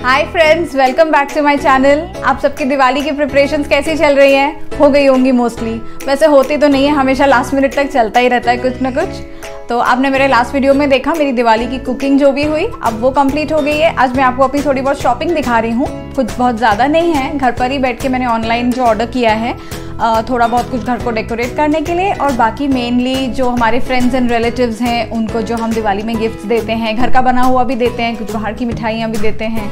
Hi friends, welcome back to my channel. आप सबकी दिवाली की प्रिपरेशंस कैसी चल रही हैं? हो गई होंगी मोस्टली। वैसे होती तो नहीं है, हमेशा लास्ट मिनट तक चलता ही रहता है कुछ ना कुछ। तो आपने मेरे लास्ट वीडियो में देखा मेरी दिवाली की कुकिंग जो भी हुई, अब वो कंप्लीट हो गई है। आज मैं आपको अपनी थोड़ी बहुत शॉपिंग दिखा रही हूँ। कुछ बहुत ज़्यादा नहीं है, घर पर ही बैठ के मैंने ऑनलाइन जो ऑर्डर किया है थोड़ा बहुत कुछ घर को डेकोरेट करने के लिए, और बाकी मेनली जो हमारे फ्रेंड्स एंड रिलेटिव्स हैं उनको जो हम दिवाली में गिफ्ट्स देते हैं, घर का बना हुआ भी देते हैं, कुछ बाहर की मिठाइयाँ भी देते हैं,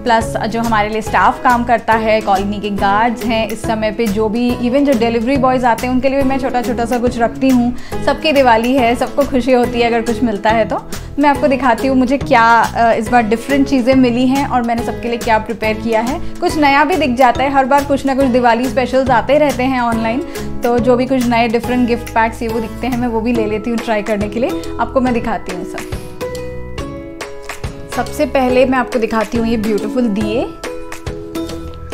प्लस जो हमारे लिए स्टाफ काम करता है, कॉलोनी के गार्ड्स हैं, इस समय पे जो भी इवन जो डिलीवरी बॉयज़ आते हैं उनके लिए भी मैं छोटा छोटा सा कुछ रखती हूँ। सबकी दिवाली है, सबको खुशी होती है अगर कुछ मिलता है। तो मैं आपको दिखाती हूँ मुझे क्या इस बार डिफरेंट चीज़ें मिली हैं और मैंने सबके लिए क्या प्रिपेयर किया है। कुछ नया भी दिख जाता है, हर बार कुछ ना कुछ दिवाली स्पेशल्स आते रहते हैं ऑनलाइन, तो जो भी कुछ नए डिफरेंट गिफ्ट पैक्स ये वो दिखते हैं मैं वो भी ले लेती हूँ ट्राई करने के लिए। आपको मैं दिखाती हूँ सब। सबसे पहले मैं आपको दिखाती हूँ ये ब्यूटीफुल दिए।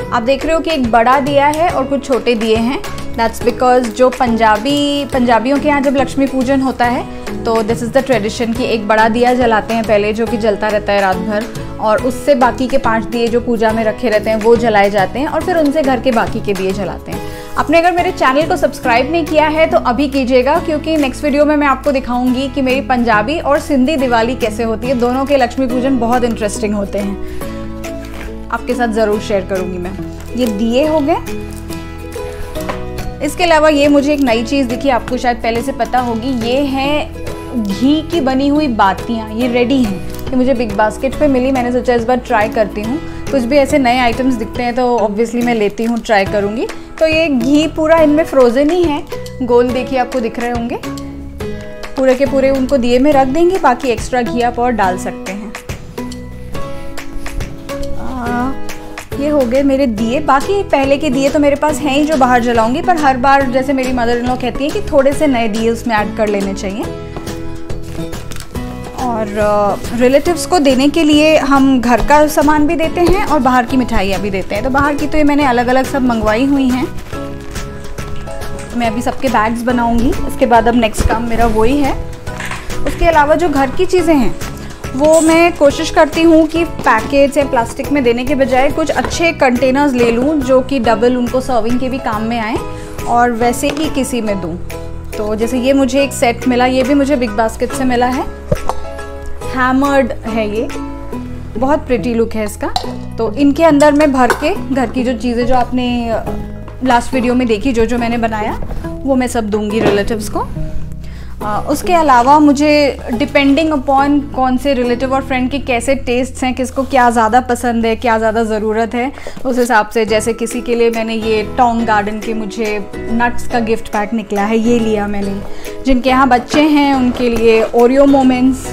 आप देख रहे हो कि एक बड़ा दिया है और कुछ छोटे दिए हैं। दैट्स बिकॉज जो पंजाबियों के यहाँ जब लक्ष्मी पूजन होता है तो दिस इज़ द ट्रेडिशन कि एक बड़ा दिया जलाते हैं पहले, जो कि जलता रहता है रात भर, और उससे बाकी के 5 दिए जो पूजा में रखे रहते हैं वो जलाए जाते हैं, और फिर उनसे घर के बाकी के दिए जलाते हैं। आपने अगर मेरे चैनल को सब्सक्राइब नहीं किया है तो अभी कीजिएगा, क्योंकि नेक्स्ट वीडियो में मैं आपको दिखाऊंगी कि मेरी पंजाबी और सिंधी दिवाली कैसे होती है। दोनों के लक्ष्मी पूजन बहुत इंटरेस्टिंग होते हैं, आपके साथ ज़रूर शेयर करूंगी मैं। ये दिए हो गए। इसके अलावा ये मुझे एक नई चीज़ दिखी, आपको शायद पहले से पता होगी, ये है घी की बनी हुई बातियाँ। ये रेडी हैं, ये मुझे बिग बास्केट पे मिली, मैंने सोचा इस बार ट्राई करती हूँ। कुछ भी ऐसे नए आइटम्स दिखते हैं तो ऑब्वियसली मैं लेती हूँ, ट्राई करूँगी। तो ये घी पूरा इनमें फ्रोज़न ही है, गोल देखिए आपको दिख रहे होंगे। पूरे के पूरे उनको दिए में रख देंगे, बाकी एक्स्ट्रा घी आप और डाल सकते हैं। ये हो गए मेरे दिए। बाकी पहले के दिए तो मेरे पास हैं ही जो बाहर जलाऊंगी, पर हर बार जैसे मेरी मदर इन लॉ कहती है कि थोड़े से नए दिए उसमें ऐड कर लेने चाहिए। और रिलेटिव्स को देने के लिए हम घर का सामान भी देते हैं और बाहर की मिठाइयाँ भी देते हैं। तो बाहर की तो ये मैंने अलग अलग सब मंगवाई हुई हैं। मैं अभी सबके बैग्स बनाऊंगी, इसके बाद अब नेक्स्ट काम मेरा वही है। उसके अलावा जो घर की चीज़ें हैं वो मैं कोशिश करती हूँ कि पैकेज या प्लास्टिक में देने के बजाय कुछ अच्छे कंटेनर्स ले लूँ जो कि डबल उनको सर्विंग के भी काम में आए, और वैसे ही किसी में दूँ। तो जैसे ये मुझे एक सेट मिला, ये भी मुझे बिग बास्केट से मिला है, हैमर्ड है ये, बहुत प्रिटी लुक है इसका। तो इनके अंदर मैं भर के घर की जो चीज़ें जो आपने लास्ट वीडियो में देखी, जो मैंने बनाया, वो मैं सब दूंगी रिलेटिव्स को। उसके अलावा मुझे डिपेंडिंग अपॉन कौन से रिलेटिव और फ्रेंड के कैसे टेस्ट्स हैं, किसको क्या ज़्यादा पसंद है, क्या ज़्यादा ज़रूरत है, उस हिसाब से, जैसे किसी के लिए मैंने ये टोंग गार्डन के मुझे नट्स का गिफ्ट पैक निकला है, ये लिया मैंने। जिनके यहाँ बच्चे हैं उनके लिए Oreo moments,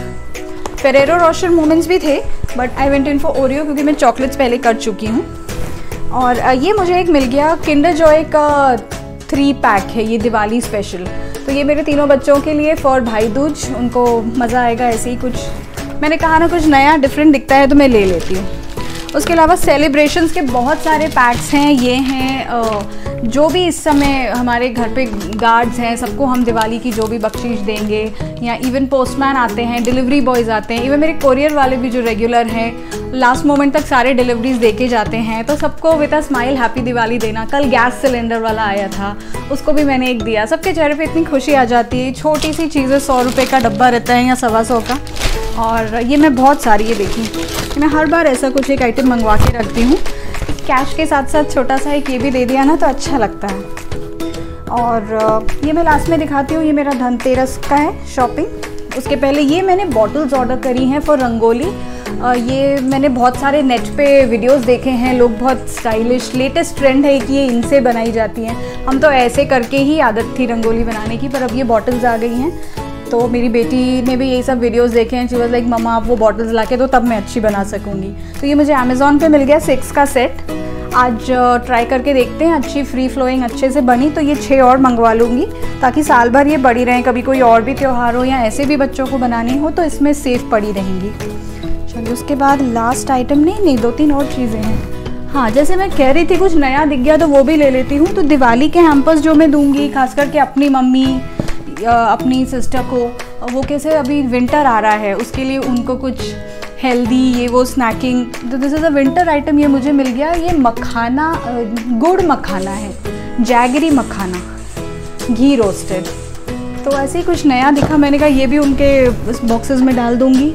Ferrero Rocher moments भी थे, but I went in for Oreo क्योंकि मैं चॉकलेट्स पहले कर चुकी हूँ। और ये मुझे एक मिल गया किंडर जॉय का 3 पैक है, ये दिवाली स्पेशल। तो ये मेरे तीनों बच्चों के लिए फॉर भाई दूज, उनको मज़ा आएगा ऐसे ही कुछ। मैंने कहा ना कुछ नया डिफरेंट दिखता है तो मैं ले लेती हूँ। उसके अलावा सेलिब्रेशंस के बहुत सारे पैक्स हैं। ये हैं जो भी इस समय हमारे घर पे गार्ड्स हैं, सबको हम दिवाली की जो भी बख्शीश देंगे, या इवन पोस्टमैन आते हैं, डिलीवरी बॉयज़ आते हैं, इवन मेरे कोरियर वाले भी जो रेगुलर हैं लास्ट मोमेंट तक सारे डिलीवरीज दे के जाते हैं। तो सबको with a smile happy Diwali देना। कल गैस सिलेंडर वाला आया था, उसको भी मैंने एक दिया। सबके चेहरे पे इतनी खुशी आ जाती है। छोटी सी चीज़ें, 100 रुपये का डब्बा रहता है या 125 का, और ये मैं बहुत सारी, ये देखी मैं हर बार ऐसा कुछ एक आइटम मंगवा के रखती हूँ। कैश के साथ साथ छोटा सा एक ये भी दे दिया ना तो अच्छा लगता है। और ये मैं लास्ट में दिखाती हूँ, ये मेरा धनतेरस का है शॉपिंग। उसके पहले ये मैंने बॉटल्स ऑर्डर करी हैं फॉर रंगोली। ये मैंने बहुत सारे नेट पे वीडियोस देखे हैं, लोग बहुत स्टाइलिश, लेटेस्ट ट्रेंड है कि ये इनसे बनाई जाती हैं। हम तो ऐसे करके ही आदत थी रंगोली बनाने की, पर अब ये बॉटल्स आ गई हैं। तो मेरी बेटी ने भी यही सब वीडियोस देखे हैं। शी वाज लाइक मम्मा आप वो बॉटल्स ला के दो तब मैं अच्छी बना सकूँगी। तो ये मुझे अमेज़ॉन पे मिल गया 6 का सेट। आज ट्राई करके देखते हैं, अच्छी फ्री फ्लोइंग अच्छे से बनी तो ये 6 और मंगवा लूँगी, ताकि साल भर ये बड़ी रहें। कभी कोई और भी त्यौहार हो या ऐसे भी बच्चों को बनानी हो तो इसमें सेफ पड़ी रहेंगी। चलिए उसके बाद लास्ट आइटम, नहीं 2-3 और चीज़ें हैं। हाँ, जैसे मैं कह रही थी कुछ नया दिख गया तो वो भी ले लेती हूँ। तो दिवाली के हैम्पर्स जो मैं दूँगी, खास करके अपनी मम्मी, अपनी सिस्टर को, वो कैसे अभी विंटर आ रहा है उसके लिए उनको कुछ हेल्दी ये वो स्नैकिंग। तो this is a winter item, ये मुझे मिल गया। ये मखाना, गुड़ मखाना है, जैगरी मखाना, घी रोस्टेड। तो ऐसे ही कुछ नया दिखा, मैंने कहा ये भी उनके बॉक्सेस में डाल दूँगी।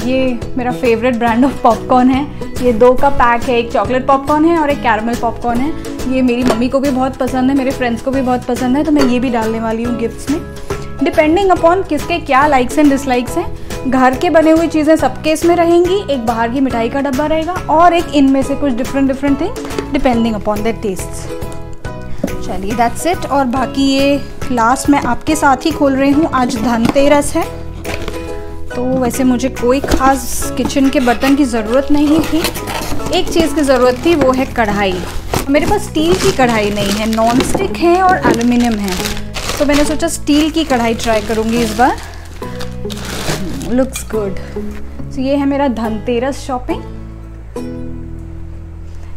ये मेरा फेवरेट ब्रांड ऑफ पॉपकॉर्न है। ये 2 का पैक है, एक चॉकलेट पॉपकॉर्न है और एक कैरमल पॉपकॉर्न है। ये मेरी मम्मी को भी बहुत पसंद है, मेरे फ्रेंड्स को भी बहुत पसंद है, तो मैं ये भी डालने वाली हूँ गिफ्ट्स में। डिपेंडिंग अपॉन किसके क्या लाइक्स एंड डिसलाइक्स हैं। घर के बने हुई चीज़ें सबके इसमें रहेंगी, एक बाहर की मिठाई का डब्बा रहेगा और एक इनमें से कुछ different thing depending upon their tests. चलिए दैट्स इट। और बाकी ये लास्ट मैं आपके साथ ही खोल रही हूँ। आज धनतेरस है, तो वैसे मुझे कोई ख़ास किचन के बर्तन की ज़रूरत नहीं थी। एक चीज़ की ज़रूरत थी, वो है कढ़ाई। मेरे पास स्टील की कढ़ाई नहीं है, नॉन स्टिक है और एल्युमिनियम है, तो मैंने सोचा स्टील की कढ़ाई ट्राई करूँगी इस बार। Looks good. तो ये है मेरा धनतेरस शॉपिंग।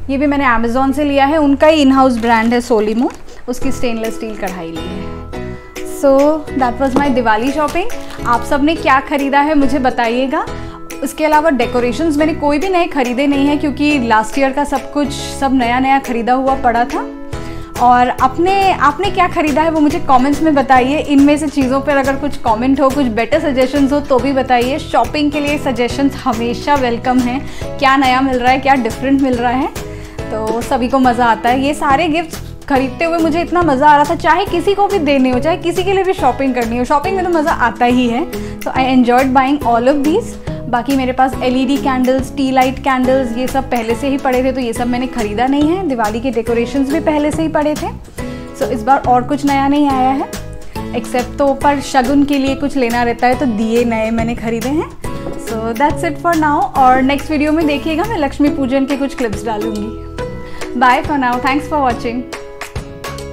ये भी मैंने अमेज़ॉन से लिया है, उनका ही इन हाउस ब्रांड है सोलिमो, उसकी स्टेनलेस स्टील कढ़ाई ली है। So that was my Diwali shopping. आप सब ने क्या ख़रीदा है मुझे बताइएगा। उसके अलावा डेकोरेशंस मैंने कोई भी नए ख़रीदे नहीं हैं, क्योंकि लास्ट ईयर का सब नया ख़रीदा हुआ पड़ा था। और आपने क्या ख़रीदा है वो मुझे कमेंट्स में बताइए। इनमें से चीज़ों पर अगर कुछ कमेंट हो, कुछ बेटर सजेशंस हो तो भी बताइए। शॉपिंग के लिए सजेशंस हमेशा वेलकम हैं। क्या नया मिल रहा है, क्या डिफरेंट मिल रहा है, तो सभी को मज़ा आता है। ये सारे गिफ्ट्स खरीदते हुए मुझे इतना मज़ा आ रहा था, चाहे किसी को भी देने हो, चाहे किसी के लिए भी शॉपिंग करनी हो, शॉपिंग में तो मज़ा आता ही है। So I enjoyed buying all of these. बाकी मेरे पास LED candles, tea light candles, ये सब पहले से ही पड़े थे, तो ये सब मैंने ख़रीदा नहीं है। दिवाली के डेकोरेशंस भी पहले से ही पड़े थे। सो इस बार और कुछ नया नहीं आया है, एक्सेप्ट तो पर शगुन के लिए कुछ लेना रहता है, तो दिए नए मैंने ख़रीदे हैं। So that's it for now. और नेक्स्ट वीडियो में देखिएगा, मैं लक्ष्मी पूजन के कुछ क्लिप्स डालूंगी। Bye for now, thanks for watching.